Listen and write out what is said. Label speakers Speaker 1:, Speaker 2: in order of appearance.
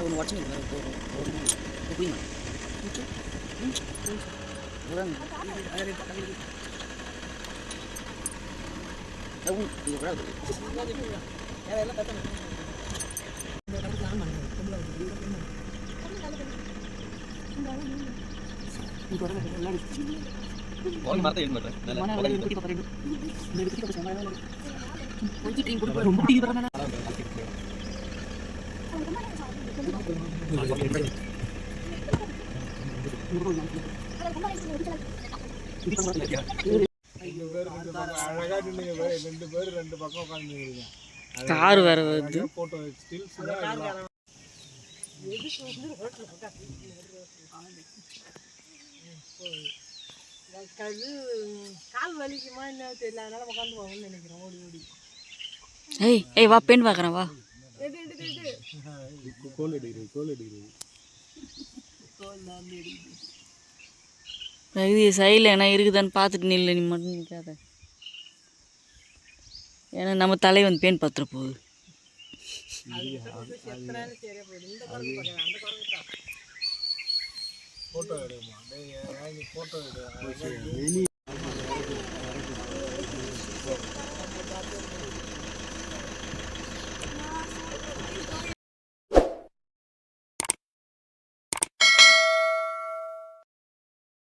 Speaker 1: ஒன்று உடச்சி புரியுமா கார் வேற வருது. கால் வலிக்குமா என்ன தெரியல, அதனால உட்காந்து போகணும்னு நினைக்கிறேன். ஓடி ஓடி ஏய் வா பெண் பார்க்குறேன் வா. இது சைடில் என்ன இருக்குதான்னு பார்த்துட்டு நில்லு, நீ மட்டும் நிற்காத. ஏன்னா நம்ம தலை வந்து பேன் பார்த்துட போகுது. ஃபோட்டோ எடுமா, ஃபோட்டோ எடு.